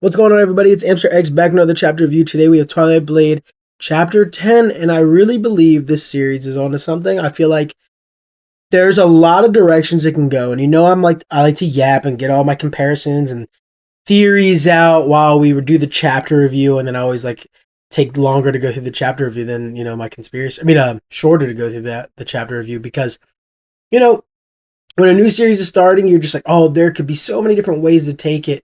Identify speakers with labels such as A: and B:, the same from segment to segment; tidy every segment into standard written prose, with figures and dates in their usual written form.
A: What's going on, everybody? It's Amster X back with another chapter review. Today we have Twilight Blade Chapter 10, and I really believe this series is onto something. I feel like there's a lot of directions it can go, and I like to yap and get all my comparisons and theories out while we do the chapter review, and then I always take longer to go through the chapter review than my conspiracy. Shorter to go through the chapter review because you know when a new series is starting, you're just like, oh, there could be so many different ways to take it.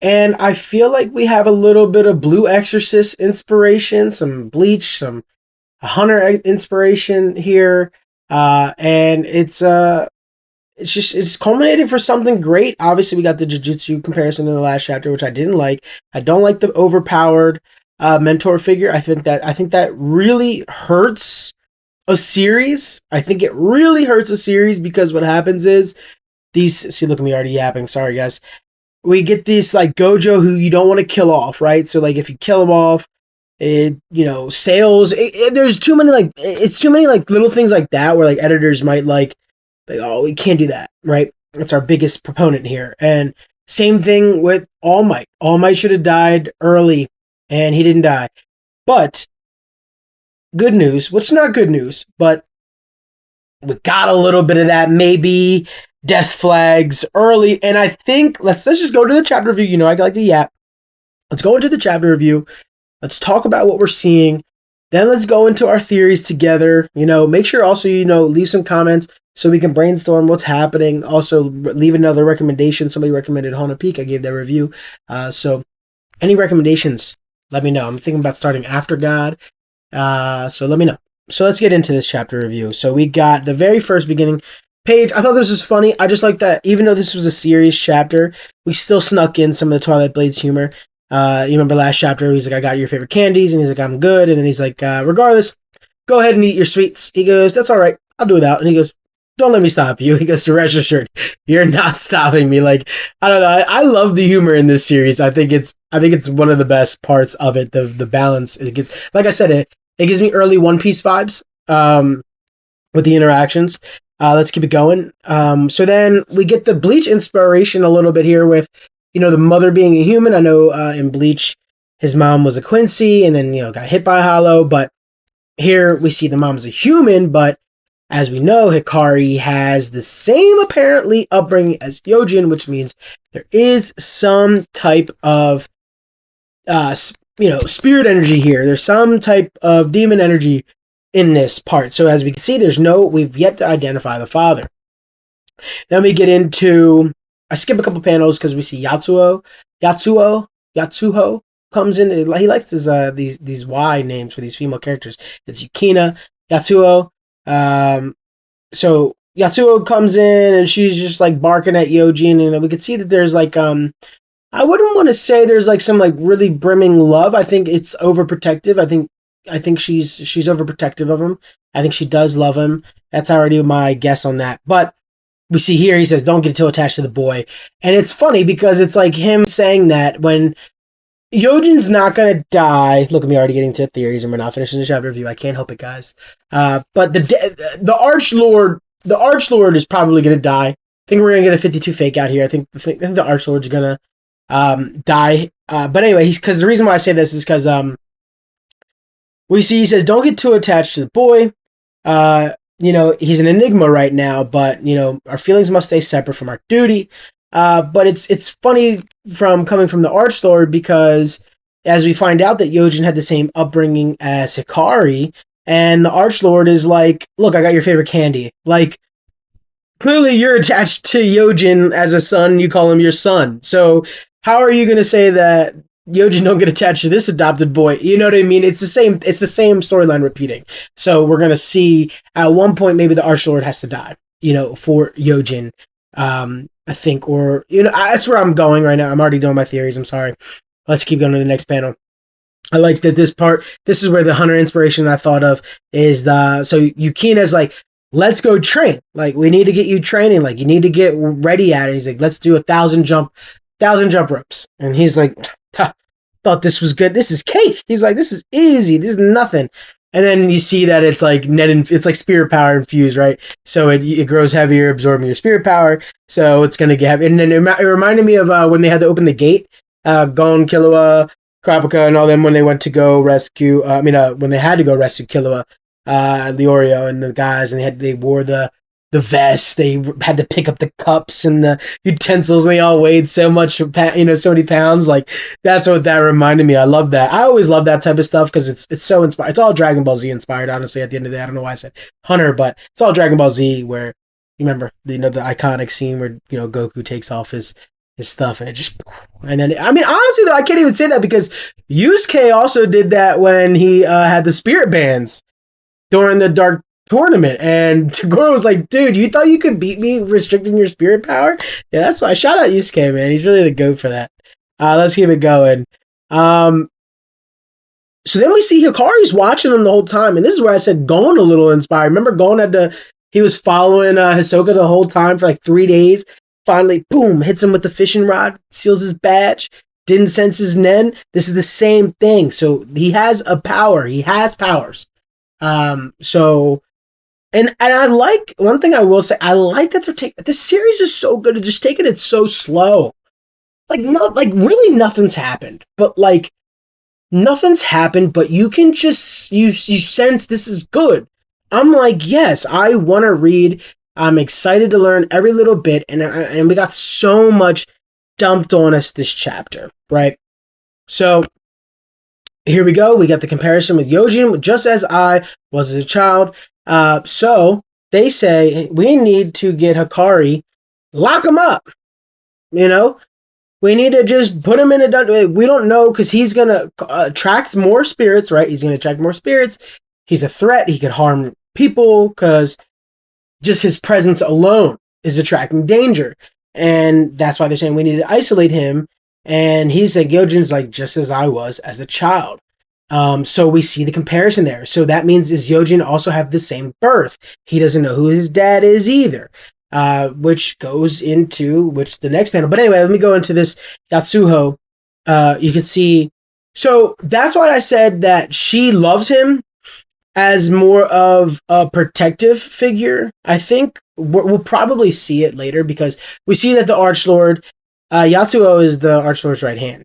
A: And I feel like we have a little bit of Blue Exorcist inspiration, some Bleach, some Hunter inspiration here, and it's culminating for something great. Obviously, we got the Jujutsu comparison in the last chapter, which I didn't like. I don't like the overpowered mentor figure. I think that really hurts a series. I think it really hurts a series because what happens is these. See, look at me already yapping. Sorry, guys. We get this Gojo who you don't want to kill off, right? So if you kill him off, sales. There's too many it's too many little things like that where editors might oh, we can't do that, right? That's our biggest proponent here. And same thing with All Might. All Might should have died early, and he didn't die. But good news, which is not good news, but we got a little bit of that maybe. Death flags early, and I think let's just go to the chapter review. I like the yap. Let's go into the chapter review. Let's talk about what we're seeing. Then let's go into our theories together. Make sure also leave some comments so we can brainstorm what's happening. Also, leave another recommendation. Somebody recommended Hana Peak. I gave their review. So any recommendations? Let me know. I'm thinking about starting After God. So let me know. So let's get into this chapter review. So we got the very first beginning page. I thought this was funny. I just like that even though this was a serious chapter, we still snuck in some of the Twilight Blade's humor. You remember last chapter, he's like, I got your favorite candies, and he's like, I'm good, and then he's like, regardless, go ahead and eat your sweets. He goes, that's all right, I'll do without, and he goes, don't let me stop you. He goes, to rest assured, you're not stopping me. I don't know, I love the humor in this series. I think it's one of the best parts of it, the balance it gets. Like I said, it gives me early One Piece vibes with the interactions. Let's keep it going. So then we get the Bleach inspiration a little bit here with, the mother being a human. I know in Bleach, his mom was a Quincy and then, got hit by a Hollow. But here we see the mom's a human. But as we know, Hikari has the same apparently upbringing as Yojin, which means there is some type of, spirit energy here. There's some type of demon energy in this part. So as we can see, we've yet to identify the father. Then we get into, I skip a couple panels because we see Yatsuho comes in. He likes these Y names for these female characters. It's Yukina, Yatsuho. So Yatsuho comes in and she's just barking at Yojin, and we can see that there's I wouldn't want to say there's some really brimming love. I think it's overprotective. I think she's overprotective of him. I think she does love him. That's already my guess on that. But we see here, he says, don't get too attached to the boy. And it's funny because it's him saying that when Yojin's not going to die. Look at me already getting to theories, and we're not finishing the chapter review. I can't help it, guys. But the Archlord is probably going to die. I think we're going to get a 52 fake out here. I think the Archlord's going to die. But anyway, because the reason why I say this is because we see he says, don't get too attached to the boy. He's an enigma right now, but, our feelings must stay separate from our duty. But it's funny coming from the Archlord because as we find out that Yojin had the same upbringing as Hikari, and the Archlord is look, I got your favorite candy. Clearly you're attached to Yojin as a son, you call him your son. So how are you going to say that Yojin don't get attached to this adopted boy? You know what I mean? It's the same storyline repeating. So we're going to see at one point maybe the Archlord has to die, for Yojin. I think, or, that's where I'm going right now. I'm already doing my theories. I'm sorry. Let's keep going to the next panel. I like that this is where the Hunter inspiration I thought of is so Yukina's let's go train. We need to get you training. You need to get ready at it. He's let's do 1,000 jump ropes. And he's thought this was good. This is cake. He's this is easy. This is nothing. And then you see that it's it's spirit power infused, right? So it grows heavier, absorbing your spirit power. So it's going to get heavy. And then it reminded me of when they had to open the gate Gon, Killua, Kurapika, and all them when they went to go rescue. When they had to go rescue Killua, Leorio, and the guys, and they wore the vests. They had to pick up the cups and the utensils, and they all weighed so much, so many pounds. Like that's what that reminded me. I love that. I always love that type of stuff because it's so inspired. It's all Dragon Ball Z inspired. Honestly, at the end of the day, I don't know why I said Hunter, but it's all Dragon Ball Z. Where you remember, the iconic scene where Goku takes off his stuff and then honestly though, I can't even say that because Yusuke also did that when he had the spirit bands during the Dark Tournament, and Tagoro was like, dude, you thought you could beat me restricting your spirit power? Yeah, that's why. Shout out Yusuke, man. He's really the goat for that. Let's keep it going. So then we see Hikari's watching him the whole time, and this is where I said Gon a little inspired. Remember Gon he was following Hisoka the whole time for like 3 days. Finally, boom, hits him with the fishing rod, seals his badge, didn't sense his nen. This is the same thing. So he has a power. He has powers. And I like, one thing I will say, I like that they're taking, this series is so good at just taking it so slow. Really nothing's happened. But nothing's happened, but you can just, you sense this is good. I'm like, yes, I want to read. I'm excited to learn every little bit. And we got so much dumped on us this chapter, right? So here we go. We got the comparison with Yojin, just as I was as a child. So they say we need to get Hikari, lock him up. We need to just put him in a dungeon. We don't know because he's going to attract more spirits, right? He's going to attract more spirits. He's a threat. He could harm people because just his presence alone is attracting danger. And that's why they're saying we need to isolate him. And he's like, Yojin's like, just as I was as a child. So we see the comparison there. So that means is Yojin also have the same birth? He doesn't know who his dad is either. Which goes into the next panel. But anyway, let me go into this Yatsuho. You can see. So that's why I said that she loves him as more of a protective figure. I think we'll probably see it later because we see that the Archlord, Yatsuho is the Archlord's right hand.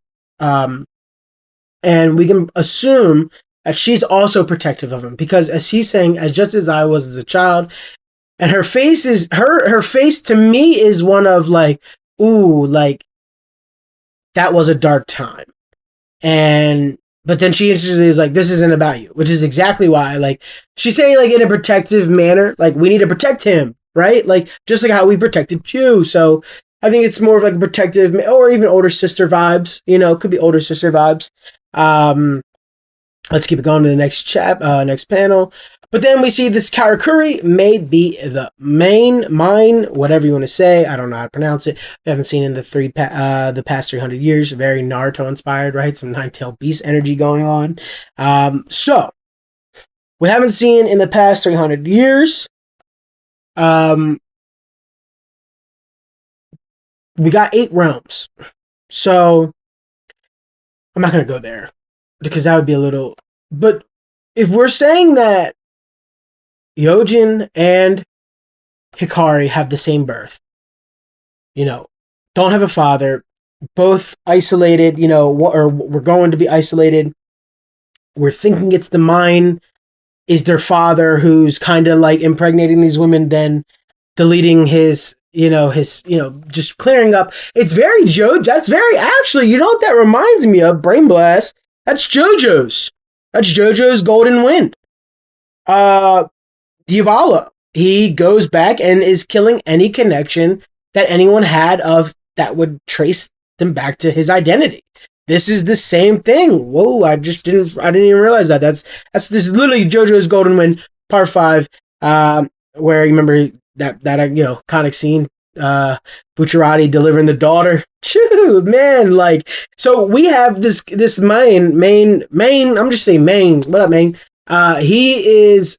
A: And we can assume that she's also protective of him because as he's saying, just as I was as a child, and her face is, her face to me is one of like, ooh, like that was a dark time. But then she instantly is like, this isn't about you, which is exactly why, she's saying in a protective manner, we need to protect him, right? Just like how we protected you. So I think it's more of a protective, or even older sister vibes, could be older sister vibes. Let's keep it going to the next panel. But then we see this Karakuri may be the Maen, whatever you want to say. I don't know how to pronounce it. We haven't seen in the past 300 years. Very Naruto inspired, right? Some Nine-Tailed Beast energy going on. So we haven't seen in the past 300 years. We got 8 realms. So I'm not going to go there because that would be a little. But if we're saying that Yojin and Hikari have the same birth, don't have a father, both isolated, or we're going to be isolated. We're thinking it's the Maen is their father who's kind of impregnating these women, then deleting his, just clearing up. It's very that's very, actually, you know what that reminds me of? Brain Blast. That's JoJo's. That's JoJo's Golden Wind. Diavolo. He goes back and is killing any connection that anyone had of that would trace them back to his identity. This is the same thing. Whoa, I didn't even realize that. This is literally JoJo's Golden Wind, part 5, where you remember that iconic scene, Bucciarati delivering the daughter. Choo, man, so we have this Maen, I'm just saying Maen. What up, Maen? He is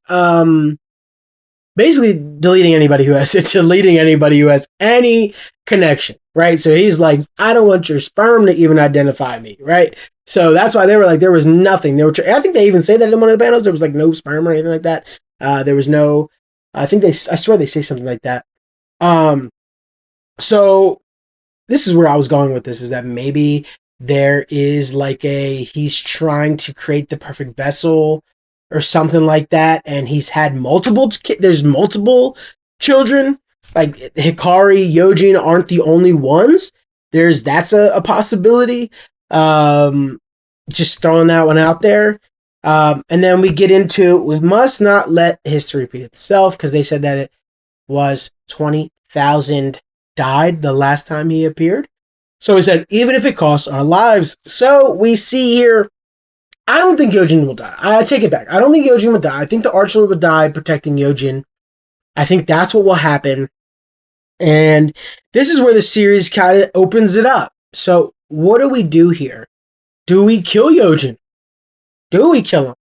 A: basically deleting anybody who has any connection, right? So he's like, I don't want your sperm to even identify me, right? So that's why they were there was nothing. I think they even say that in one of the panels. There was no sperm or anything like that. There was no. I swear they say something like that. So this is where I was going with this, is that maybe there is like he's trying to create the perfect vessel or something like that, and he's had there's multiple children. Like Hikari, Yojin aren't the only ones. That's a possibility. Just throwing that one out there. And then we get into, we must not let history repeat itself, because they said that it was 20,000 died the last time he appeared. So he said, even if it costs our lives. So we see here, I don't think Yojin will die. I take it back. I don't think Yojin will die. I think the Archlord will die protecting Yojin. I think that's what will happen. And this is where the series kind of opens it up. So what do we do here? Do we kill Yojin? Do we kill him?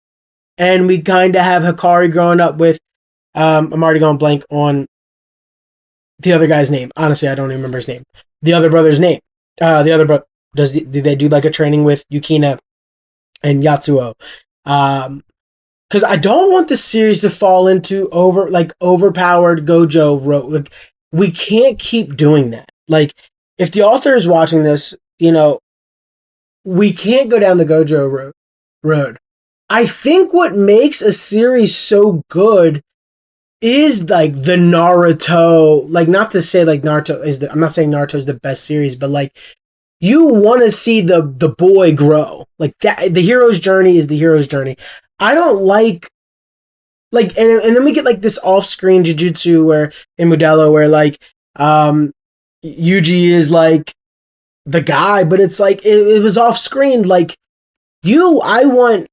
A: And we kind of have Hikari growing up with, I'm already going blank on the other guy's name. Honestly, I don't even remember his name. The other brother's name. The other brother, did they do like a training with Yukina and Yatsuho? Because I don't want the series to fall into overpowered Gojo road. Like, we can't keep doing that. Like, if the author is watching this, we can't go down the Gojo road. I think what makes a series so good is like the Naruto, like, not to say like Naruto is I'm not saying Naruto is the best series, but like, you want to see the boy grow. Like, that, the hero's journey is the hero's journey. I don't like, and then we get like this off-screen jujutsu where in Modelo where like Yuji is like the guy, but it's like it was off-screen. Like, I want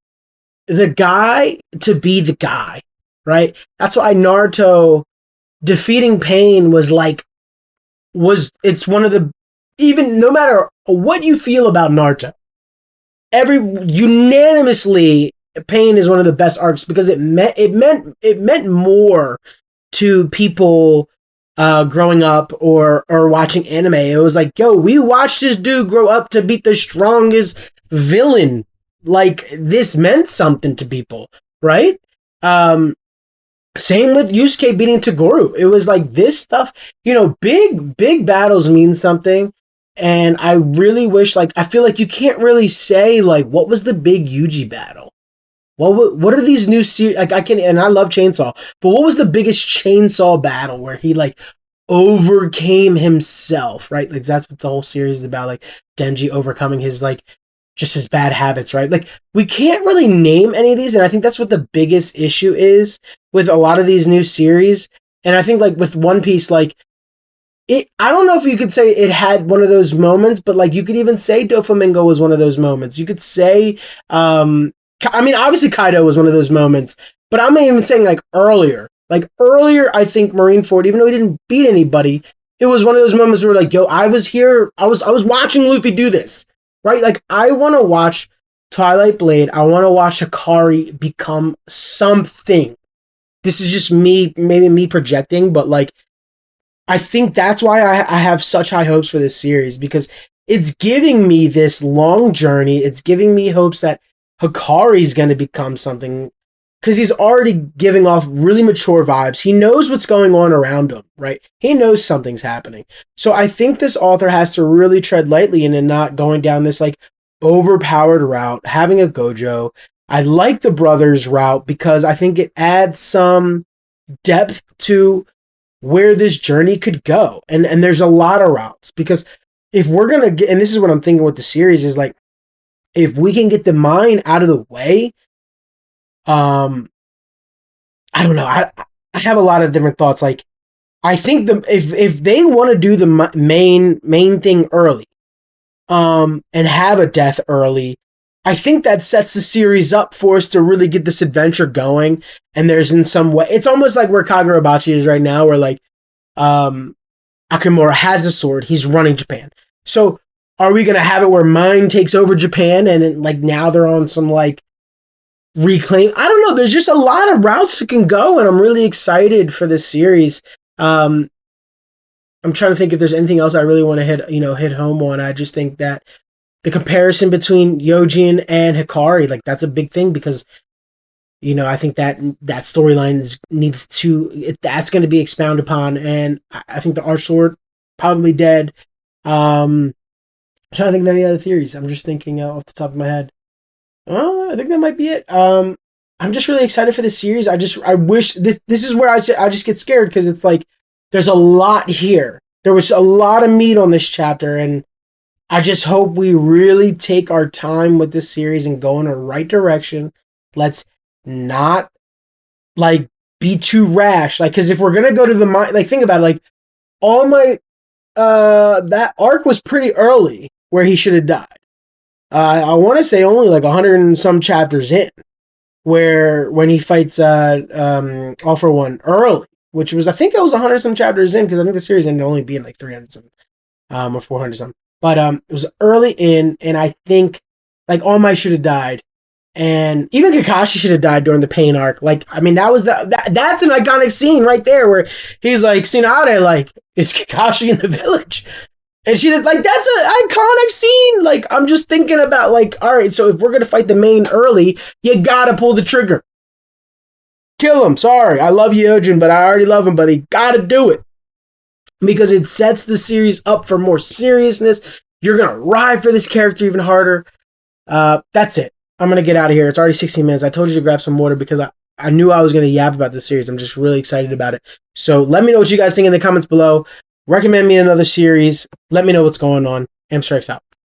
A: the guy to be the guy, right? That's why Naruto defeating Pain it's one of the, even no matter what you feel about Naruto, unanimously Pain is one of the best arcs, because it meant more to people growing up or watching anime. It was like, yo, we watched this dude grow up to beat the strongest villain. Like, this meant something to people, right? Same with Yusuke beating Toguro. It was like, this stuff, big battles mean something. And I really wish, I feel like you can't really say, what was the big Yuji battle? What are these new series? And I love Chainsaw, but what was the biggest Chainsaw battle where he, overcame himself, right? Like, that's what the whole series is about, Denji overcoming his, just his bad habits, right? We can't really name any of these, and I think that's what the biggest issue is with a lot of these new series. And I think, with One Piece, I don't know if you could say it had one of those moments, but, you could even say Doflamingo was one of those moments. You could say, obviously Kaido was one of those moments, but I'm even saying, earlier. Earlier, I think Marineford, even though he didn't beat anybody, it was one of those moments where, yo, I was here, I was watching Luffy do this. Right? I want to watch Twilight Blade. I want to watch Hikari become something. This is just maybe me projecting, but I think that's why I have such high hopes for this series, because it's giving me this long journey. It's giving me hopes that Hikari's going to become something, because he's already giving off really mature vibes. He knows what's going on around him, right? He knows something's happening. So I think this author has to really tread lightly and not going down this overpowered route, having a Gojo. I like the brothers route because I think it adds some depth to where this journey could go. And there's a lot of routes, because if we're going to get, and this is what I'm thinking with the series, is if we can get the Maen out of the way, I don't know. I have a lot of different thoughts. I think if they want to do the main thing early, and have a death early, I think that sets the series up for us to really get this adventure going. And there's in some way, it's almost like where Kagurabachi is right now, where Akimura has a sword, he's running Japan. So are we gonna have it where Maen takes over Japan and now they're on some reclaim? I don't know. There's just a lot of routes that can go, and I'm really excited for this series. I'm trying to think if there's anything else I really want to hit home on. I just think that the comparison between Yojin and Hikari, that's a big thing, because I think that storyline that's going to be expounded upon, and I think the Archlord probably dead. I'm trying to think of any other theories. I'm just thinking off the top of my head. I think that might be it. I'm just really excited for this series. I wish this is where I just get scared because it's like there's a lot here. There was a lot of meat on this chapter, and I just hope we really take our time with this series and go in the right direction. Let's not like be too rash. Like, because if we're gonna go to the mind, like think about it, like All Might, that arc was pretty early where he should have died. I want to say only like 100 and some chapters in, where when he fights All for One early, which was I think it was 100 some chapters in because I think the series ended only being like 300 some, or 400 some. But it was early in, and I think like All Might should have died, and even Kakashi should have died during the Pain arc. Like, I mean, that's an iconic scene right there where he's like, Tsunade, like, is Kakashi in the village? And she just like, that's an iconic scene. Like, I'm just thinking about like, all right, so if we're gonna fight the Maen early, you gotta pull the trigger. Kill him. Sorry, I love Yojin, but I already love him, but he gotta do it. Because it sets the series up for more seriousness. You're gonna ride for this character even harder. That's it. I'm going to get out of here. It's already 16 minutes. I told you to grab some water because I knew I was going to yap about this series. I'm just really excited about it. So let me know what you guys think in the comments below. Recommend me another series. Let me know what's going on. Amstrix out.